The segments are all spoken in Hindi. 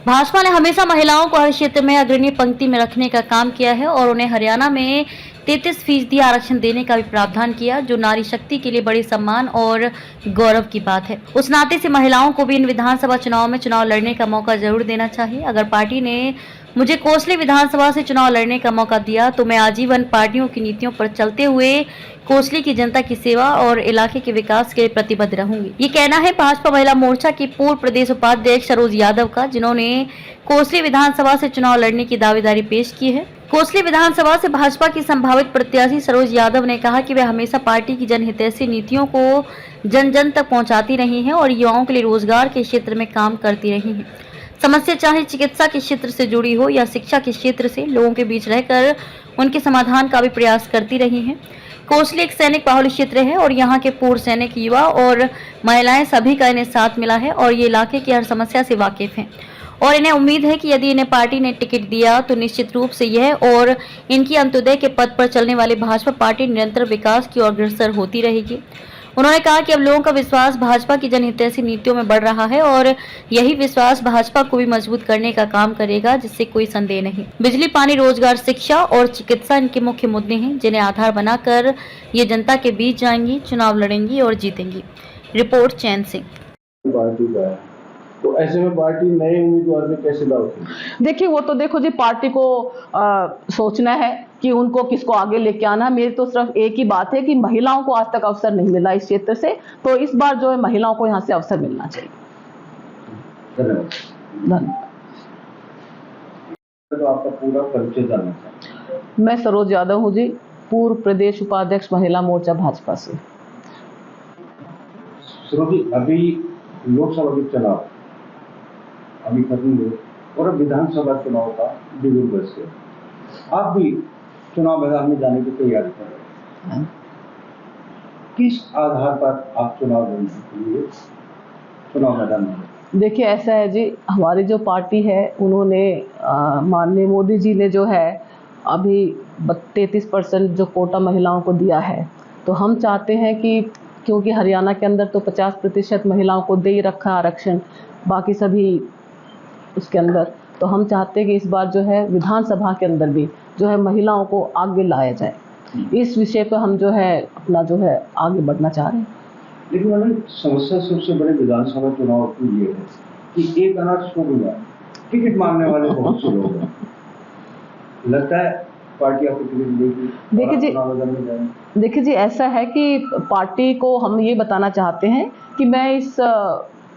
भाजपा ने हमेशा महिलाओं को हर क्षेत्र में अग्रणी पंक्ति में रखने का काम किया है और उन्हें हरियाणा में 33% आरक्षण देने का भी प्रावधान किया, जो नारी शक्ति के लिए बड़ी सम्मान और गौरव की बात है। उस नाते से महिलाओं को भी इन विधानसभा चुनाव में चुनाव लड़ने का मौका जरूर देना चाहिए। अगर पार्टी ने मुझे कोसली विधानसभा से चुनाव लड़ने का मौका दिया तो मैं आजीवन पार्टियों की नीतियों पर चलते हुए कोसली की जनता की सेवा और इलाके के विकास के लिए प्रतिबद्ध रहूंगी। ये कहना है भाजपा महिला मोर्चा की पूर्व प्रदेश उपाध्यक्ष सरोज यादव का, जिन्होंने कोसली विधानसभा से चुनाव लड़ने की दावेदारी पेश की है। कोसली विधानसभा से भाजपा की संभावित प्रत्याशी सरोज यादव ने कहा कि वे हमेशा पार्टी की जनहितैषी नीतियों को जन जन तक पहुंचाती रही हैं और युवाओं के लिए रोजगार के क्षेत्र में काम करती रही हैं। समस्या चाहे चिकित्सा के क्षेत्र से जुड़ी हो या शिक्षा के क्षेत्र से, लोगों के बीच रहकर उनके समाधान का भी प्रयास करती रही हैं। कोसली एक सैनिक बाहुल्य क्षेत्र है और यहाँ के पूर्व सैनिक, युवा और महिलाएं सभी का इन्हें साथ मिला है और ये इलाके की हर समस्या से वाकिफ हैं और इन्हें उम्मीद है कि यदि इन्हें पार्टी ने टिकट दिया तो निश्चित रूप से यह और इनकी अंत्योदय के पद पर चलने वाली भाजपा पार्टी निरंतर विकास की ओर अग्रसर होती रहेगी। उन्होंने कहा कि अब लोगों का विश्वास भाजपा की जनहितैषी नीतियों में बढ़ रहा है और यही विश्वास भाजपा को भी मजबूत करने का काम करेगा, जिससे कोई संदेह नहीं। बिजली, पानी, रोजगार, शिक्षा और चिकित्सा इनके मुख्य मुद्दे हैं, जिन्हें आधार बनाकर ये जनता के बीच जाएंगी, चुनाव लड़ेंगी और जीतेंगी। रिपोर्ट चैन सिंह। पार्टी का है तो ऐसे में पार्टी नए उम्मीदवार में कैसे लाओगी? देखिए, वो तो देखो जी, पार्टी को सोचना है कि उनको किसको आगे लेके आना। मेरी तो सिर्फ एक ही बात है कि महिलाओं को आज तक अवसर नहीं मिला इस क्षेत्र से, तो इस बार जो है महिलाओं को यहाँ से अवसर मिलना चाहिए। धन्यवाद। तो आपका पूरा परिचय जानना चाहिए। मैं सरोज यादव हूँ जी, पूर्व प्रदेश उपाध्यक्ष महिला मोर्चा भाजपा से। सरोज जी, अभी लोकसभा के चुनाव अभी खत्म हुए और अब विधानसभा चुनाव का बिगुल बस गए, आप भी चुनाव मैदान में जाने की तैयारी कर रहे हैं। किस आधार पर आप चुनाव लड़ने के लिए चुनाव मैदान में? देखिए, ऐसा है जी, हमारी जो पार्टी है उन्होंने माननीय मोदी जी ने जो है अभी 33% जो कोटा महिलाओं को दिया है, तो हम चाहते हैं कि क्योंकि हरियाणा के अंदर तो 50% महिलाओं को दे ही रखा आरक्षण, बाकी सभी उसके अंदर, तो हम चाहते हैं कि इस बार जो है विधानसभा के अंदर भी जो है महिलाओं को आगे लाया जाए। इस विषय पर हम जो है अपना जो है आगे बढ़ना चाह रहे हैं। लेकिन मैंने समस्या सबसे बड़े विधानसभा चुनाव की ये है कि एक अनाथ सो गया, टिकट मांगने वाले बहुत से लोग हैं। लगता है पार्टी आपको टिकट देगी? देखिए जी, ऐसा है कि पार्टी को हम ये बताना चाहते हैं कि मैं इस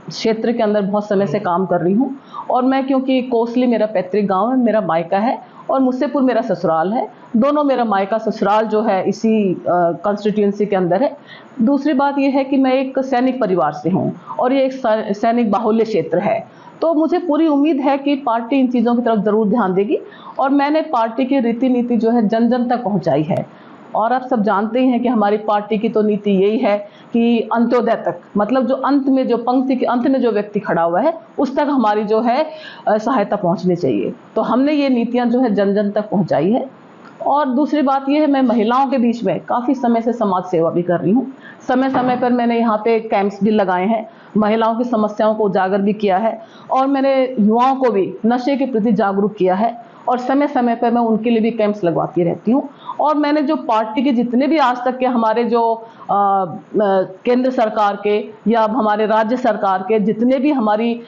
क्षेत्र के अंदर बहुत समय से काम कर रही हूँ और मैं, क्योंकि कोसली मेरा पैतृक गांव है, मेरा मायका है और मुस्सेपुर मेरा ससुराल है, दोनों मेरा मायका ससुराल जो है इसी कॉन्स्टिट्यूएंसी के अंदर है। दूसरी बात यह है कि मैं एक सैनिक परिवार से हूँ और ये एक सैनिक बाहुल्य क्षेत्र है, तो मुझे पूरी उम्मीद है कि पार्टी इन चीज़ों की तरफ ज़रूर ध्यान देगी और मैंने पार्टी की रीति नीति जो है जन जन तक पहुँचाई है। और आप सब जानते हैं कि हमारी पार्टी की तो नीति यही है कि अंत्योदय तक, मतलब जो अंत में, जो पंक्ति के अंत में जो व्यक्ति खड़ा हुआ है उस तक हमारी जो है सहायता पहुंचनी चाहिए। तो हमने ये नीतियां जो है जन जन तक पहुंचाई है। और दूसरी बात ये है, मैं महिलाओं के बीच में काफ़ी समय से समाज सेवा भी कर रही हूँ। समय समय पर मैंने यहाँ पे कैंप्स भी लगाए हैं, महिलाओं की समस्याओं को उजागर भी किया है और मैंने युवाओं को भी नशे के प्रति जागरूक किया है और समय समय पर मैं उनके लिए भी कैंप्स लगवाती रहती हूँ। और मैंने जो पार्टी के जितने भी आज तक के हमारे जो केंद्र सरकार के या हमारे राज्य सरकार के जितने भी हमारी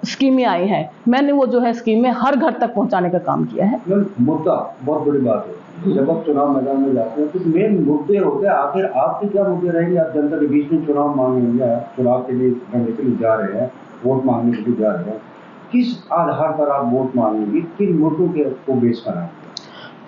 स्कीमें आई हैं, मैंने वो जो है स्कीमें हर घर तक पहुंचाने का काम किया है। मुद्दा बहुत बड़ी बात है, जब आप चुनाव मैदान में जाते हैं तो मेन मुद्दे होते हैं। आखिर आपके क्या मुद्दे रहेंगे? आप जनता के बीच में चुनाव मांगेंगे, चुनाव के लिए लड़ने के लिए जा रहे हैं, वोट मांगने के लिए जा रहे हैं, किस आधार पर आप वोट मांगेंगे, किन मुद्दों के को बेस बनाएंगे?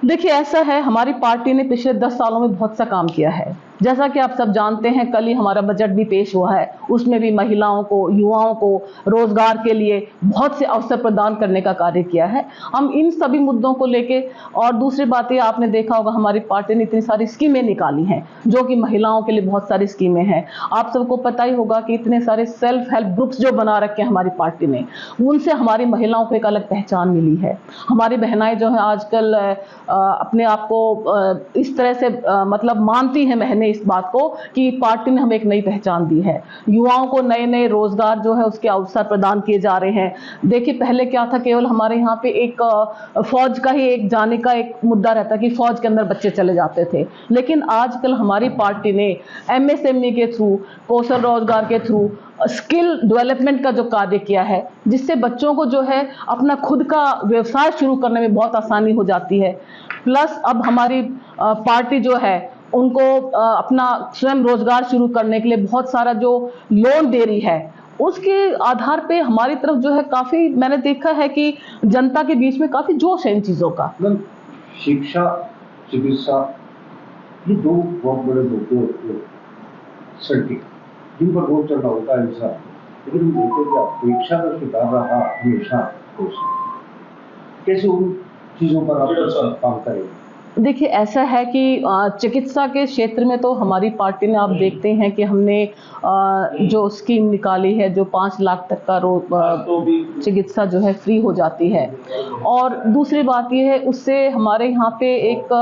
देखिए, ऐसा है, हमारी पार्टी ने पिछले 10 सालों में बहुत सा काम किया है। जैसा कि आप सब जानते हैं, कल ही हमारा बजट भी पेश हुआ है, उसमें भी महिलाओं को, युवाओं को रोजगार के लिए बहुत से अवसर प्रदान करने का कार्य किया है। हम इन सभी मुद्दों को लेके, और दूसरी बात ये, आपने देखा होगा हमारी पार्टी ने इतनी सारी स्कीमें निकाली हैं जो कि महिलाओं के लिए बहुत सारी स्कीमें हैं। आप सबको पता ही होगा कि इतने सारे सेल्फ हेल्प ग्रुप्स जो बना रखे हैं हमारी पार्टी ने, उनसे हमारी महिलाओं को एक अलग पहचान मिली है। हमारी बहनाएं जो है आजकल अपने आप को इस तरह से मतलब मानती हैं बहनें इस बात को कि पार्टी ने हमें एक नई पहचान दी है। युवाओं को नए नए रोजगार जो है उसके अवसर प्रदान किए जा रहे हैं। देखिए पहले क्या था, केवल हमारे यहाँ पे एक फौज का ही एक जाने का एक मुद्दा रहता कि फौज के अंदर बच्चे चले जाते थे, लेकिन आजकल हमारी पार्टी ने एमएसएमई के थ्रू, कौशल रोजगार के थ्रू स्किल डेवलपमेंट का जो कार्य किया है, जिससे बच्चों को जो है अपना खुद का व्यवसाय शुरू करने में बहुत आसानी हो जाती है। प्लस अब हमारी पार्टी जो है उनको अपना स्वयं रोजगार शुरू करने के लिए बहुत सारा जो लोन दे रही है, उसके आधार पे हमारी तरफ जो है काफी मैंने देखा है कि जनता के बीच में काफी जोश है इन चीजों का। शिक्षा, चिकित्सा, ये दो बहुत बड़े मुद्दे सड़कें जिन पर रोक चलना होता है इंसान, लेकिन हम देखते हैं कि अपेक्षा का शिकार रहा हमेशा। कैसे उन चीजों पर आप काम करेंगे? देखिए ऐसा है कि चिकित्सा के क्षेत्र में तो हमारी पार्टी ने, आप देखते हैं कि हमने जो स्कीम निकाली है, जो 5 लाख तक का चिकित्सा जो है फ्री हो जाती है। और दूसरी बात ये है, उससे हमारे यहाँ पे एक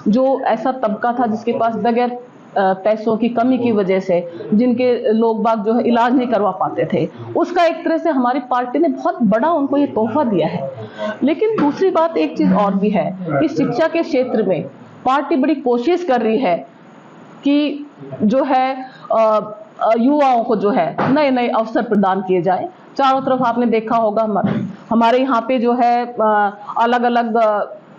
जो ऐसा तबका था जिसके पास बगैर पैसों की कमी की वजह से जिनके लोग बाग जो है इलाज नहीं करवा पाते थे, उसका एक तरह से हमारी पार्टी ने बहुत बड़ा उनको ये तोहफा दिया है। लेकिन दूसरी बात एक चीज और भी है कि शिक्षा के क्षेत्र में पार्टी बड़ी कोशिश कर रही है कि जो है युवाओं को जो है नए नए अवसर प्रदान किए जाए। चारों तरफ आपने देखा होगा हमारे यहाँ पे जो है अलग अलग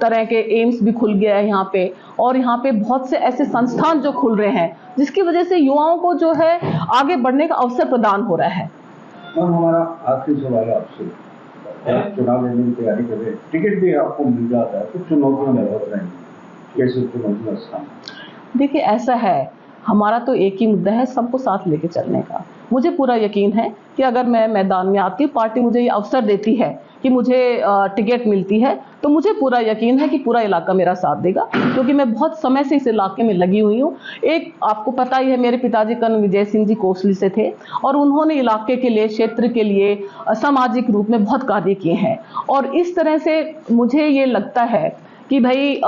तरह के एम्स भी खुल गया है यहाँ पे, और यहाँ पे बहुत से ऐसे संस्थान जो खुल रहे हैं जिसकी वजह से युवाओं को जो है आगे बढ़ने का अवसर प्रदान हो रहा है। और हमारा आखिरी सवाल है आपसे, चुनाव लड़ने की तैयारी कर रहे हैं, टिकट भी आपको मिल जाता है तो चुनौतियां बहुत रहेंगी, कैसे चुनौतियां सामने? देखिए ऐसा है, हमारा तो एक ही मुद्दा है, सबको साथ लेके चलने का। मुझे पूरा यकीन है कि अगर मैं मैदान में आती हूँ, पार्टी मुझे ये अवसर देती है कि मुझे टिकट मिलती है, तो मुझे पूरा यकीन है कि पूरा इलाका मेरा साथ देगा, क्योंकि मैं बहुत समय से इस इलाके में लगी हुई हूँ। एक आपको पता ही है, मेरे पिताजी कर्नल विजय सिंह जी कोसली से थे और उन्होंने इलाके के लिए, क्षेत्र के लिए सामाजिक रूप में बहुत कार्य किए हैं। और इस तरह से मुझे ये लगता है कि भाई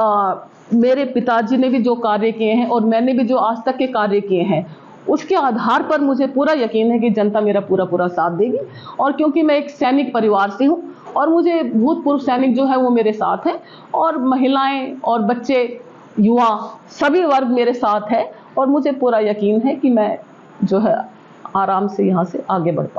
मेरे पिताजी ने भी जो कार्य किए हैं और मैंने भी जो आज तक के कार्य किए हैं, उसके आधार पर मुझे पूरा यकीन है कि जनता मेरा पूरा साथ देगी। और क्योंकि मैं एक सैनिक परिवार से हूँ और मुझे भूतपूर्व सैनिक जो है वो मेरे साथ है, और महिलाएं और बच्चे, युवा, सभी वर्ग मेरे साथ है, और मुझे पूरा यकीन है कि मैं जो है आराम से यहाँ से आगे बढ़ पाऊँ।